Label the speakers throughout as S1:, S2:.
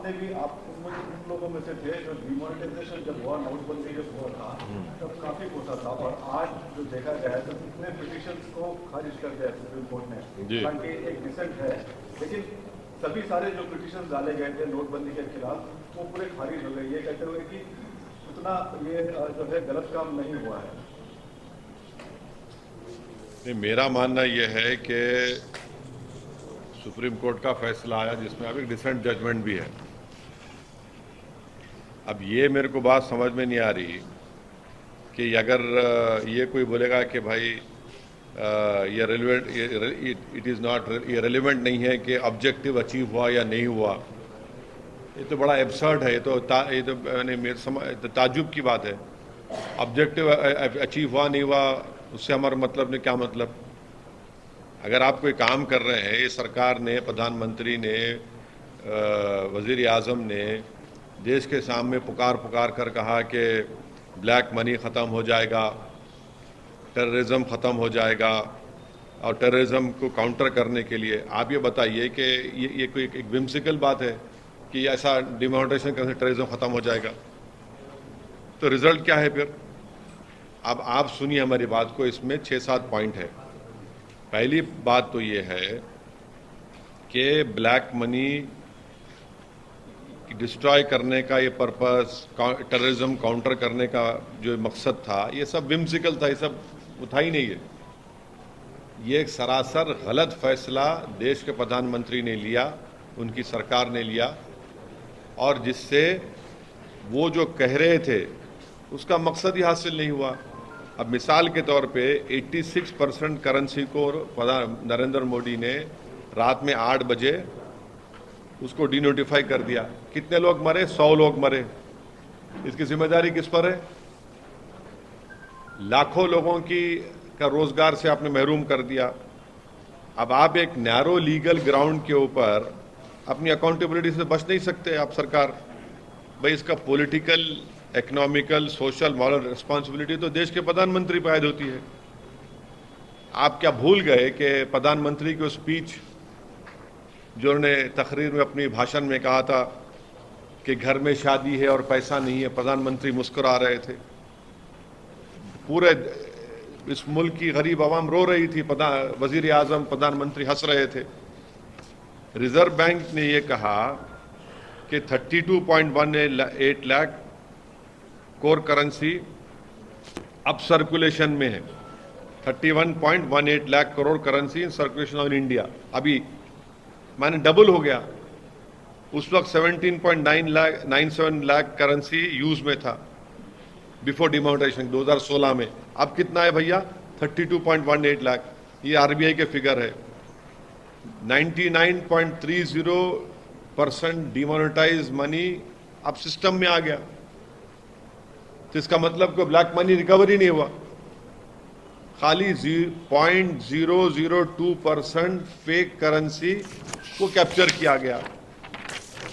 S1: आपने भी आप उन लोगों में से थे जो डिमोनेटाइजेशन जब हुआ, नोटबंदी जब हुआ था तब काफी कोसा था, और आज जो देखा गया है तो कितने पिटिशंस को खारिज कर दिया सुप्रीम कोर्ट ने, हालांकि एक डिसेंट है, लेकिन सभी सारे जो पिटिशन डाले गए थे नोटबंदी के खिलाफ वो पूरे खारिज हो गए, ये कहते हुए कि उतना ये जो है गलत काम नहीं हुआ है।
S2: नहीं, मेरा मानना यह है कि सुप्रीम कोर्ट का फैसला आया जिसमें अब एक डिसेंट जजमेंट भी है। अब ये मेरे को बात समझ में नहीं आ रही कि अगर ये कोई बोलेगा कि भाई ये रेलिवेंट, इट इज़ नॉट, ये रेलिवेंट नहीं है कि ऑब्जेक्टिव अचीव हुआ या नहीं हुआ, ये तो बड़ा एब्सर्ड है। ये तो मैंने मेरे ताज्जुब की बात है। ऑब्जेक्टिव अचीव हुआ नहीं हुआ उससे हमारा मतलब नहीं, क्या मतलब? अगर आप कोई काम कर रहे हैं, ये सरकार ने, प्रधानमंत्री ने, वज़ीर आज़म ने देश के सामने पुकार कर कहा कि ब्लैक मनी ख़त्म हो जाएगा, टेररिज्म ख़त्म हो जाएगा, और टेररिज्म को काउंटर करने के लिए आप ये बताइए कि ये कोई एक विम्सिकल बात है कि ऐसा डिमोनेटाइजेशन करने से टेररिज्म ख़त्म हो जाएगा? तो रिज़ल्ट क्या है फिर? अब आप सुनिए हमारी बात को, इसमें 6-7 पॉइंट है। पहली बात तो ये है कि ब्लैक मनी डिस्ट्रॉय करने का ये पर्पस, टेररिज्म काउंटर करने का जो मकसद था, ये सब विम्सिकल था, ये सब था ही नहीं है। ये एक सरासर गलत फैसला देश के प्रधानमंत्री ने लिया, उनकी सरकार ने लिया, और जिससे वो जो कह रहे थे उसका मकसद ही हासिल नहीं हुआ। अब मिसाल के तौर पे 86% करेंसी को नरेंद्र मोदी ने रात में 8 बजे उसको डिनोटिफाई कर दिया। कितने लोग मरे? 100 लोग मरे। इसकी जिम्मेदारी किस पर है? लाखों लोगों का रोजगार से आपने महरूम कर दिया। अब आप एक नैरो लीगल ग्राउंड के ऊपर अपनी अकाउंटेबिलिटी से बच नहीं सकते आप सरकार। भाई, इसका political, economical, social, moral responsibility तो देश के प्रधानमंत्री पर आयद होती है। आप क्या भूल गए कि प्रधानमंत्री की स्पीच जो उन्होंने तकरीर में अपनी भाषण में कहा था कि घर में शादी है और पैसा नहीं है, प्रधानमंत्री मुस्कुरा रहे थे, पूरे इस मुल्क की गरीब आवाम रो रही थी, वजीर आजम, प्रधानमंत्री हंस रहे थे। रिजर्व बैंक ने यह कहा कि 32.18 लाख कोर करेंसी अब सर्कुलेशन में है। 31.18 lakh crore currency in circulation of India. अभी माने डबल हो गया। उस वक्त 17.97 लाख करेंसी यूज में था बिफोर डिमोनेटाइजेशन 2016 में। अब कितना है भैया? 32.18 लाख। ये आरबीआई के फिगर है। 99.30% डिमोनेटाइज मनी अब सिस्टम में आ गया। तो इसका मतलब कोई ब्लैक मनी रिकवरी नहीं हुआ, खाली 0.002% फेक करेंसी को कैप्चर किया गया।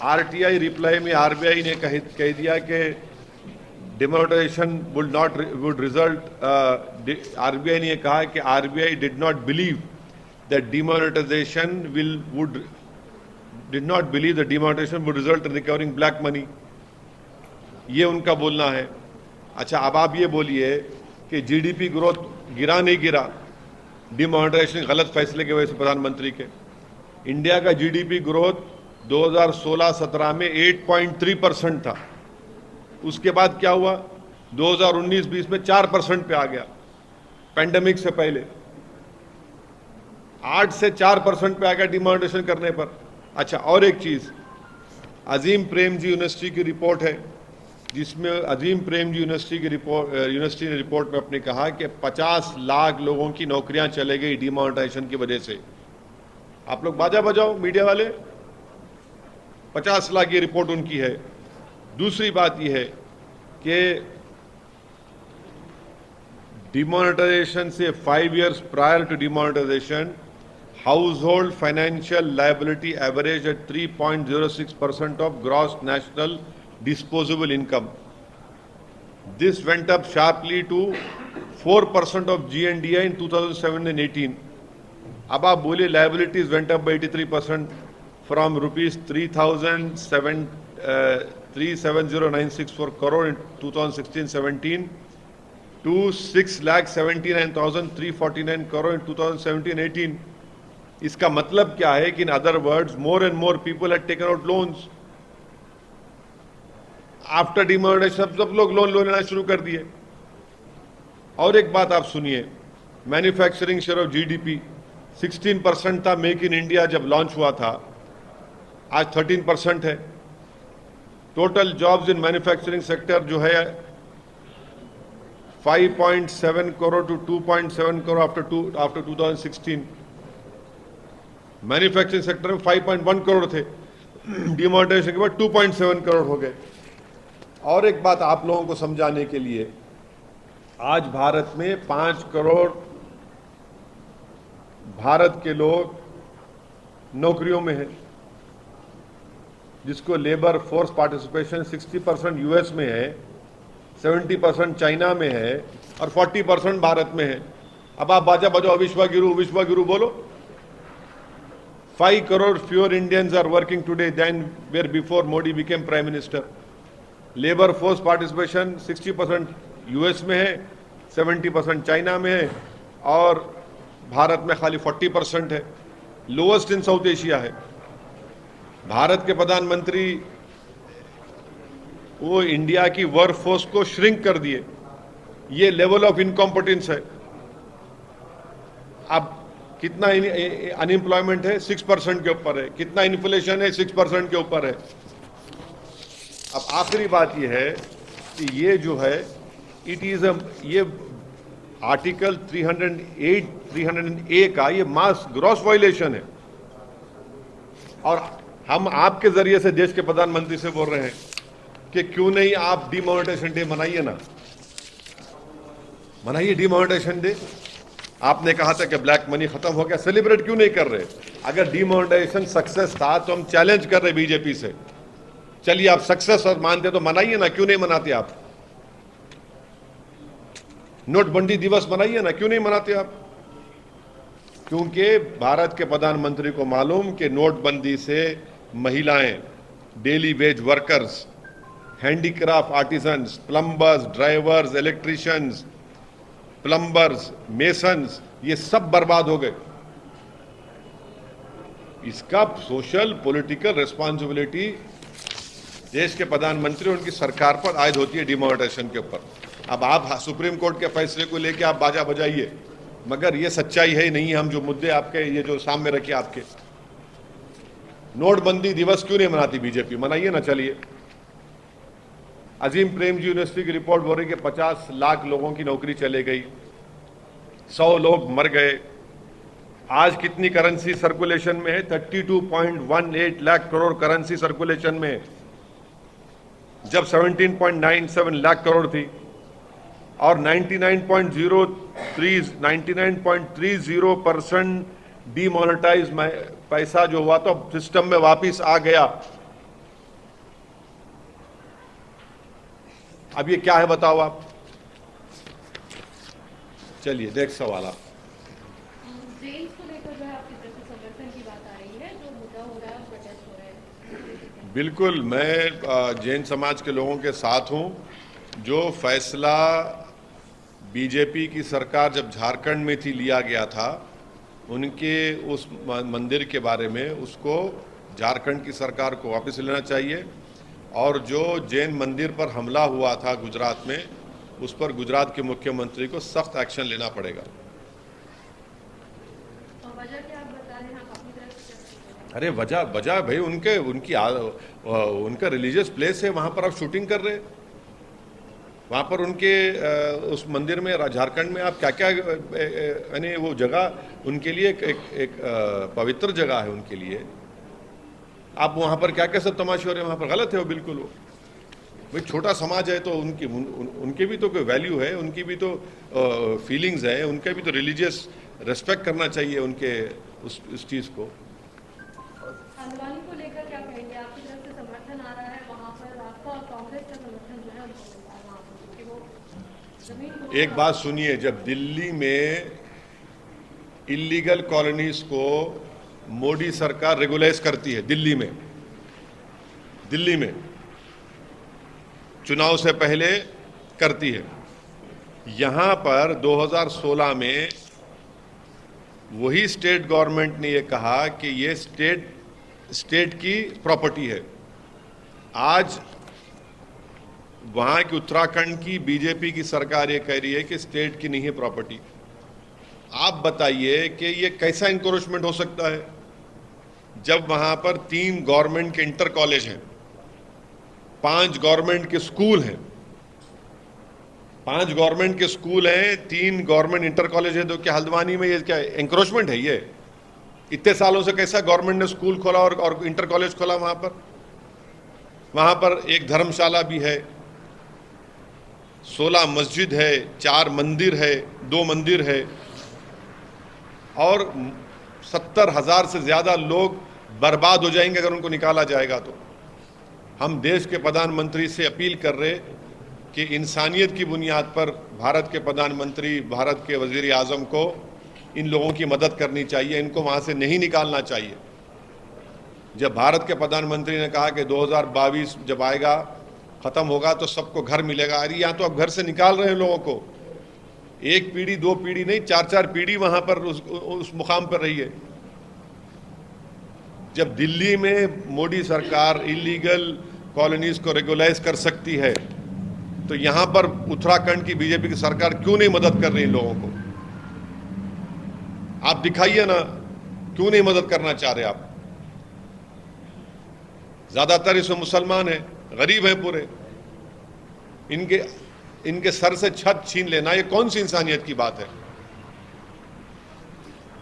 S2: आरटीआई रिप्लाई में आरबीआई ने कह दिया कि डिमोनेटाइजेशन वुड रिजल्ट, आरबीआई ने कहा कि RBI did not believe that demonetisation would result in recovering black money. ये उनका बोलना है। अच्छा, अब आप ये बोलिए कि जीडीपी ग्रोथ गिरा नहीं गिरा डिमोनेटाइजेशन गलत फैसले की वजह से प्रधानमंत्री के। इंडिया का जीडीपी ग्रोथ 2016-17 में 8.3% था। उसके बाद क्या हुआ? 2019-20 में 4% पे आ गया, पैंडेमिक से पहले। 8 से 4% पे आ गया डिमोनेटाइजेशन करने पर। अच्छा, और एक चीज, अजीम प्रेमजी यूनिवर्सिटी की रिपोर्ट है, जिसमें अजीम प्रेमजी यूनिवर्सिटी ने रिपोर्ट में अपने कहा कि 50 लाख लोगों की नौकरियां चले गई डिमोनेटाइजेशन की वजह से। आप लोग बाजा बजाओ मीडिया वाले, 50 लाख ये रिपोर्ट उनकी है। दूसरी बात यह है कि डिमोनेटाइजेशन से 5 years prior to demonetisation household financial liability average at 3.06% of gross national disposable income. This went up sharply to 4% of GNDI in 2007 and 18. अब आप बोले liabilities went up by 83% from rupees 3,700 370,964 crore in 2016-17 to 6,79,349 crore in 2017-18. इसका मतलब क्या है कि in other words more and more people had taken out loans after demonetisation. सब लोग लोन लेना शुरू कर दिए। और एक बात आप सुनिए, मैन्युफैक्चरिंग शेयर ऑफ जीडीपी 16% था मेक इन इंडिया जब लॉन्च हुआ था, आज 13% है। Total jobs in manufacturing sector जो है 5.7 crore to 2.7 crore after 2016। Manufacturing sector में 5.1 करोड़ थे, डिमोनेटाइजेशन के बाद 2.7 करोड़ हो गए। और एक बात आप लोगों को समझाने के लिए, आज भारत में 5 करोड़ भारत के लोग नौकरियों में हैं, जिसको लेबर फोर्स पार्टिसिपेशन 60% यूएस में है, 70% चाइना में है और 40% भारत में है। अब आप बाजा बजाओ विश्व गुरु बोलो। 5 crore fewer Indians are working today than were before Modi became Prime Minister. Labour force participation 60% US में है, 70% चाइना में है और भारत में खाली 40% है। लोएस्ट इन साउथ एशिया है। भारत के प्रधानमंत्री वो इंडिया की वर्क फोर्स को श्रिंक कर दिए। ये लेवल ऑफ इनकॉम्पिटेंस है। अब कितना अनएम्प्लॉयमेंट है? 6% के ऊपर है। कितना इन्फ्लेशन है? 6% के ऊपर है। अब आखिरी बात यह है कि ये जो है ये आर्टिकल 308 का ये मास ग्रॉस वायलेशन है। और हम आपके जरिए से देश के प्रधानमंत्री से बोल रहे हैं कि क्यों नहीं आप डिमोनेटाइजेशन डे मनाइए ना, मनाइए डिमोनेटाइजेशन डे। आपने कहा था कि ब्लैक मनी खत्म हो गया, सेलिब्रेट क्यों नहीं कर रहे? अगर डिमोनेटाइजेशन सक्सेस था तो हम चैलेंज कर रहे बीजेपी से, चलिए आप सक्सेस और मानते तो मनाइए ना, क्यों नहीं मनाते आप? नोटबंदी दिवस मनाइए ना, क्यों नहीं मनाते आप? क्योंकि भारत के प्रधानमंत्री को मालूम कि नोटबंदी से महिलाएं, daily veg workers, handicraft artisans, plumbers, drivers, electricians, plumbers, masons, ये सब बर्बाद हो गए। इसका सोशल पॉलिटिकल रिस्पॉन्सिबिलिटी देश के प्रधानमंत्री और उनकी सरकार पर आयद होती है डिमोनेटाइजेशन के ऊपर। अब आप सुप्रीम कोर्ट के फैसले को लेकर आप बाजा बजाइए, मगर ये सच्चाई है नहीं। हम जो मुद्दे आपके ये जो सामने रखे आपके, नोटबंदी दिवस क्यों नहीं मनाती बीजेपी? मनाइए ना। चलिए, अजीम प्रेमजी यूनिवर्सिटी की रिपोर्ट बोल रही कि 50 लाख लोगों की नौकरी चले गई, 100 लोग मर गए। आज कितनी करेंसी सर्कुलेशन में है? 32.18 लाख करोड़ करेंसी सर्कुलेशन में है, जब 17.97 लाख करोड़ थी। और 99.30% डीमोनेटाइज पैसा जो हुआ तो सिस्टम में वापिस आ गया। अब ये क्या है बताओ आप? चलिए नेक्स्ट सवाल आप।
S3: जेन्स को लेकर जो है आपकी तरफ से समर्थन की बात आ रही है, जो मुद्दा हो रहा है, प्रोटेस्ट हो रहा है।
S2: बिल्कुल, मैं जैन समाज के लोगों के साथ हूं। जो फैसला बीजेपी की सरकार जब झारखंड में थी लिया गया था, उनके उस मंदिर के बारे में, उसको झारखंड की सरकार को वापस लेना चाहिए। और जो जैन मंदिर पर हमला हुआ था गुजरात में, उस पर गुजरात के मुख्यमंत्री को सख्त एक्शन लेना पड़ेगा।
S3: वजह क्या आप बता रहे हैं? आप अपनी तरफ से।
S2: अरे वजह भाई उनका रिलीजियस प्लेस है, वहाँ पर आप शूटिंग कर रहे हैं। वहाँ पर उनके उस मंदिर में झारखंड में आप क्या क्या, यानी वो जगह उनके लिए एक पवित्र जगह है उनके लिए। आप वहाँ पर क्या क्या सब तमाशे हो रहे हैं, वहाँ पर गलत है वो, बिल्कुल। वो भाई छोटा समाज है तो उनके भी तो कोई वैल्यू है, उनकी भी तो फीलिंग्स है, उनका भी तो रिलीजियस रेस्पेक्ट करना चाहिए उनके उस चीज़ को।
S3: हल्द्वानी को लेकर क्या कहेंगे? आपकी तरफ से समर्थन आ रहा है वहाँ पर, आपका और कांग्रेस का समर्थन जो है उनको मिल रहा है वहाँ पर, क्योंकि वो जमीन को।
S2: एक बात सुनिए, जब दिल्ली में इलीगल कॉलोनीज को मोदी सरकार रेगुलाइज करती है, दिल्ली में चुनाव से पहले करती है। यहाँ पर 2016 में वही स्टेट गवर्नमेंट ने ये कहा कि ये स्टेट की प्रॉपर्टी है। आज वहाँ की उत्तराखंड की बीजेपी की सरकार ये कह रही है कि स्टेट की नहीं है प्रॉपर्टी। आप बताइए कि ये कैसा इंक्रोचमेंट हो सकता है जब वहाँ पर 3 गवर्नमेंट के इंटर कॉलेज हैं, 5 गवर्नमेंट के स्कूल हैं, 5 गवर्नमेंट के स्कूल हैं, 3 गवर्नमेंट इंटर कॉलेज है। तो क्या हल्द्वानी में ये क्या एंक्रोचमेंट है? ये इतने सालों से कैसा गवर्नमेंट ने स्कूल खोला और इंटर कॉलेज खोला? वहाँ पर एक धर्मशाला भी है, 16 मस्जिद है, 4 मंदिर है, 2 मंदिर है, और 70,000 से ज़्यादा लोग बर्बाद हो जाएंगे अगर उनको निकाला जाएगा। तो हम देश के प्रधानमंत्री से अपील कर रहे कि इंसानियत की बुनियाद पर भारत के प्रधानमंत्री, भारत के वज़ीर आज़म को इन लोगों की मदद करनी चाहिए, इनको वहाँ से नहीं निकालना चाहिए। जब भारत के प्रधानमंत्री ने कहा कि 2022 जब आएगा, ख़त्म होगा तो सबको घर मिलेगा, अरे यहाँ तो अब घर से निकाल रहे हैं लोगों को। 1 पीढ़ी 2 पीढ़ी नहीं, 4-4 पीढ़ी वहाँ पर उस मुकाम पर रही है। जब दिल्ली में मोदी सरकार इलीगल कॉलोनीज को रेगुलाइज कर सकती है, तो यहाँ पर उत्तराखंड की बीजेपी की सरकार क्यों नहीं मदद कर रही इन लोगों को? आप दिखाइए ना, क्यों नहीं मदद करना चाह रहे आप? ज्यादातर इसमें मुसलमान हैं, गरीब हैं पूरे। इनके सर से छत छीन लेना, ये कौन सी इंसानियत की बात है?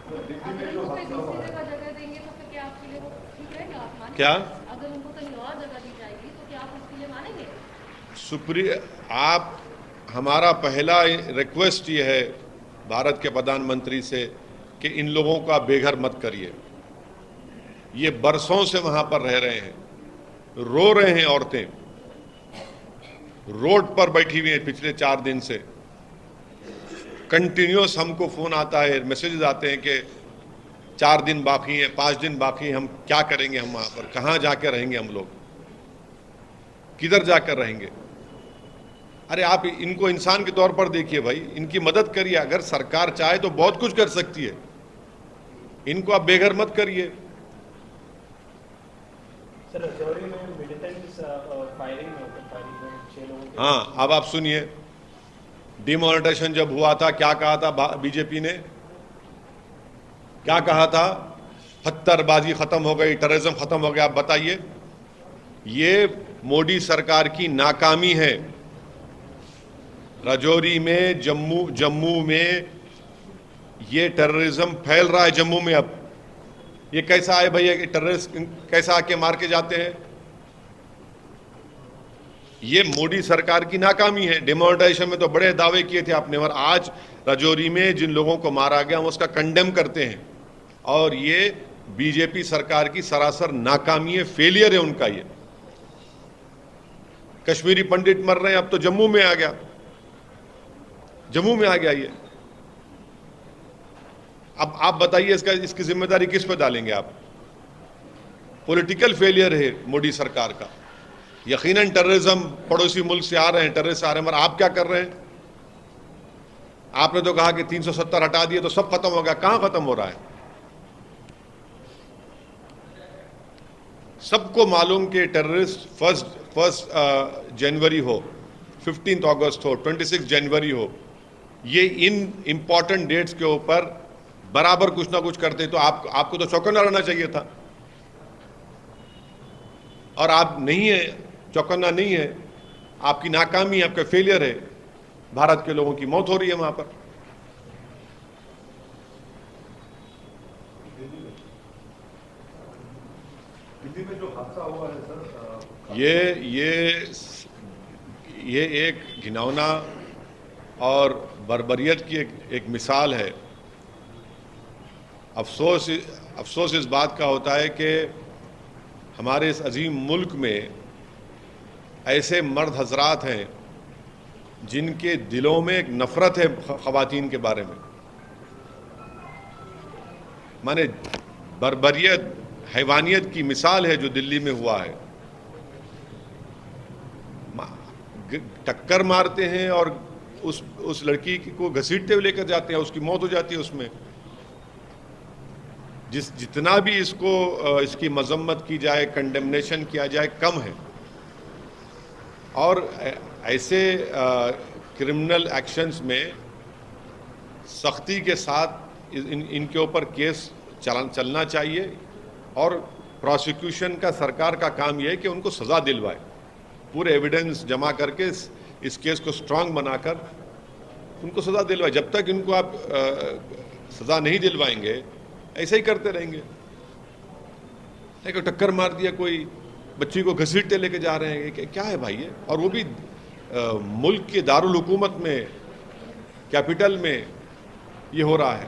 S3: अगर उनको कोई दूसरी जगह देंगे तो फिर क्या आपके लिए वो ठीक रहेगा? आप मानेंगे?
S2: क्या?
S3: अगर उनको कहीं और जगह दी जाएगी तो क्या आप उसके लिए मानेंगे?
S2: सुप्रिय, आप, हमारा पहला रिक्वेस्ट ये है भारत के प्रधानमंत्री से कि इन लोगों का बेघर मत करिए। ये बरसों से वहां पर रह रहे हैं, रो रहे हैं, औरतें रोड पर बैठी हुई हैं पिछले 4 दिन से। कंटिन्यूस हमको फोन आता है, मैसेजेस आते हैं कि 4 दिन बाकी हैं, 5 दिन बाकी हैं, हम क्या करेंगे, हम वहां पर कहां जाकर रहेंगे, हम लोग किधर जाकर रहेंगे? अरे आप इनको इंसान के तौर पर देखिए भाई, इनकी मदद करिए। अगर सरकार चाहे तो बहुत कुछ कर सकती है, इनको आप बेघर मत करिए।
S4: सर, राजौरी में मिलिटेंट्स फायरिंग में 6 लोगों के।
S2: हाँ, अब आप सुनिए, डिमोनेटाइजेशन जब हुआ था, क्या कहा था बीजेपी ने? क्या कहा था? पत्थरबाजी खत्म हो गई, टेररिज्म खत्म हो गया। आप बताइए, ये मोदी सरकार की नाकामी है। राजौरी में, जम्मू में ये टेररिज्म फैल रहा है। जम्मू में अब ये कैसा है भैया कि टेररिस्ट कैसा आके मार के जाते हैं? ये मोदी सरकार की नाकामी है। डिमोनेटाइजेशन में तो बड़े दावे किए थे आपने, और आज राजौरी में जिन लोगों को मारा गया हम उसका कंडेम करते हैं। और ये बीजेपी सरकार की सरासर नाकामी है, फेलियर है उनका। ये कश्मीरी पंडित मर रहे हैं, अब तो जम्मू में आ गया, जम्मू में आ गया ये। अब आप बताइए इसकी जिम्मेदारी किस पे डालेंगे आप? पॉलिटिकल फेलियर है मोदी सरकार का। यकीनन टेररिज्म पड़ोसी मुल्क से आ रहे हैं, टेररिस्ट आ रहे हैं, मगर आप क्या कर रहे हैं? आपने तो कहा कि 370 हटा दिए तो सब खत्म हो गया। कहां खत्म हो रहा है? सबको मालूम कि टेररिस्ट फर्स्ट जनवरी हो, 15 अगस्त हो, 26 जनवरी हो, ये इन इंपॉर्टेंट डेट्स के ऊपर बराबर कुछ ना कुछ करते, तो आपको तो चौकन्ना रहना चाहिए था। और आप नहीं है, चौकन्ना नहीं है। आपकी नाकामी, आपका फेलियर है। भारत के लोगों की मौत हो रही है वहां पर।
S1: दिल्ली में जो हादसा हुआ है सर,
S2: ये एक घिनौना और बर्बरियत की एक मिसाल है। अफसोस इस बात का होता है कि हमारे इस अजीम मुल्क में ऐसे मर्द हजरात हैं जिनके दिलों में एक नफरत है ख़वातीन के बारे में। माने बर्बरियत, हैवानियत की मिसाल है जो दिल्ली में हुआ है। टक्कर मारते हैं और उस लड़की को घसीटते हुए लेकर जाते हैं, उसकी मौत हो जाती है उसमें। जितना भी इसकी मजम्मत की जाए, कंडेमनेशन किया जाए, कम है। और ऐसे क्रिमिनल एक्शंस में सख्ती के साथ इनके ऊपर केस चलना चाहिए और प्रोसिक्यूशन का, सरकार का काम यह है कि उनको सज़ा दिलवाए, पूरे एविडेंस जमा करके इस केस को स्ट्रांग बनाकर उनको सज़ा दिलवाए। जब तक इनको आप सज़ा नहीं दिलवाएंगे ऐसे ही करते रहेंगे। एक टक्कर मार दिया, कोई बच्ची को घसीटते लेके जा रहे हैं, क्या है भाई ये? और वो भी मुल्क के दारुल हुकूमत में, कैपिटल में ये हो रहा है।